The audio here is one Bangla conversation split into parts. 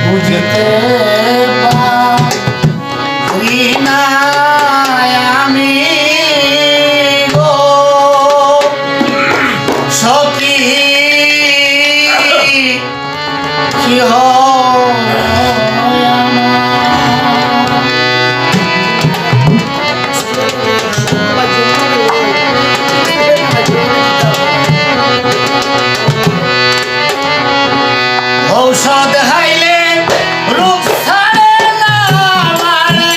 বুঝতে পারি না আমি গো সখী কি ঔষধ হাইলে রূপ ছাড়ে না মারে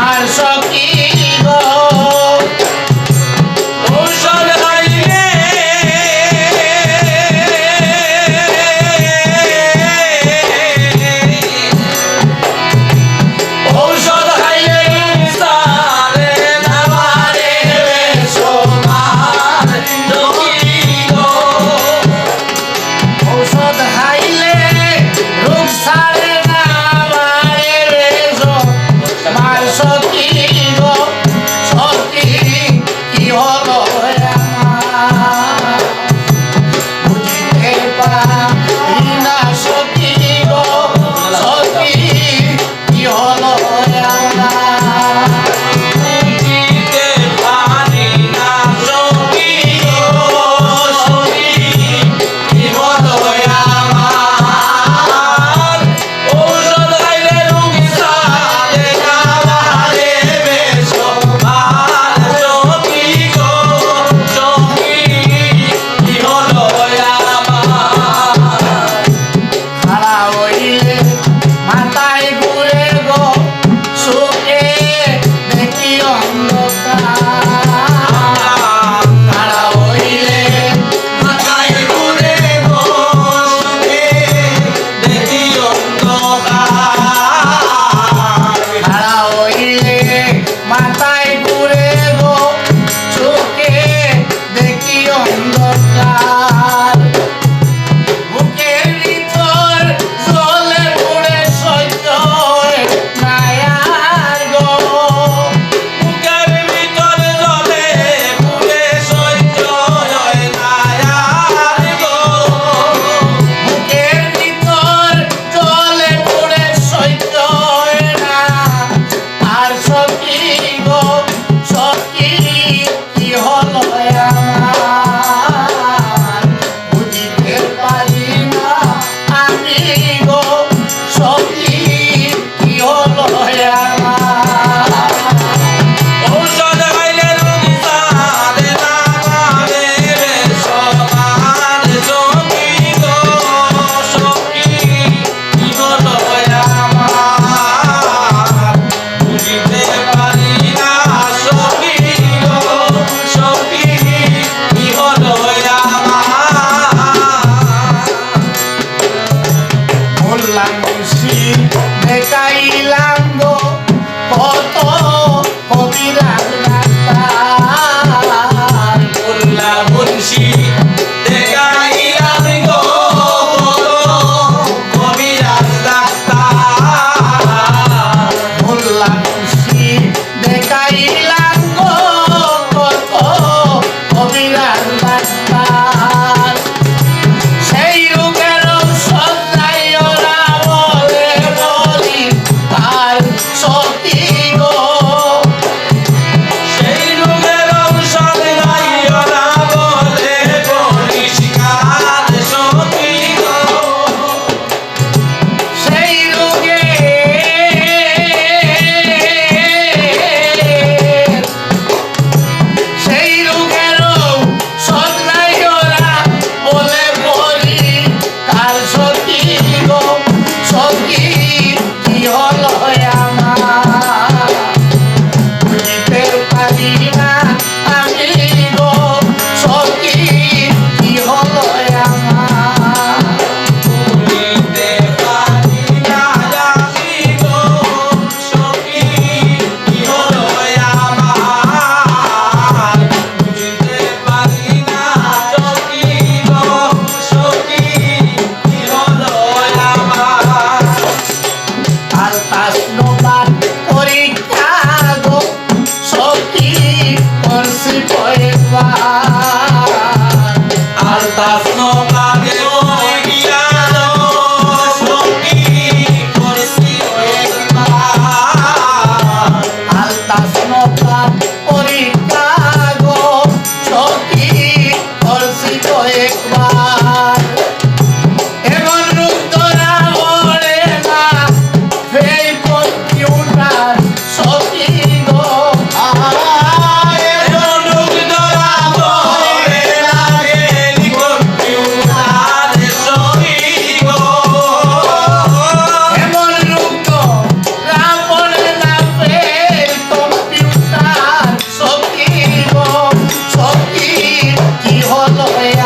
আর সখী গো ঔষধ হাইলে ঔষধ হাইলে সারে নামারে সোমার সখী গো ঔষধ হাইলে রূপ ছাড়ে না মারে মার সখী গো সখী কি হলো আমার বুঝতে পারি না সখী গো সখী কি হলো আমার বুঝিতে পারি না সখী গো সখী কি হলো আমার ঔষধ খাইলে রোগী সারে নামারে বেশমার সখী গো সখী কি হলো আমার খাড়া হইলে মাথায় ঘুরে গো সুখে দেখি অন্ধকার খাড়া হইলে মাথায় ঘুরে বসে দেখি অন্ধকার খাড়া হইলে মাথায় ঘুরে গো সুখে দেখি অন্ধকার বুকের ভিতর জ্বলে পুড়ে সহ্য না আর গো বুকের ভিতর জ্বলে পুড়ে সহ্য হয় না আর গো বুকের ভিতর জ্বলে পুড়ে সহ্য না আর সখী গো সখী কি হলো আমার বুঝতে পারি না আমি গো সখী কি হলো আমার ঔষধ খাইলে রোগী সারে নামারে বেশমার সখী গো সখী কি হলো আমার বুঝিতে পারি না সখী গো সখী কি হলো আমার বললাম খুশি দেখাইলাম গো কত কবিরাজ ডাক্তার মোল্লা মুন্সি দেখাইলাম গো কবিরাজ ডাক্তার বললাম খুশি দেখাইলাম গো কত কবিরাজ ডাক্তার সেই রোগের ঔষধ নাই ওরা বলে বলি আর সত্যি গো সেই রোগের ঔষধ নাই ওরা বলে পরিষ্কার সখী গো সেই রোগে সেই রোগের ঔষধ নাই ওরা লয়া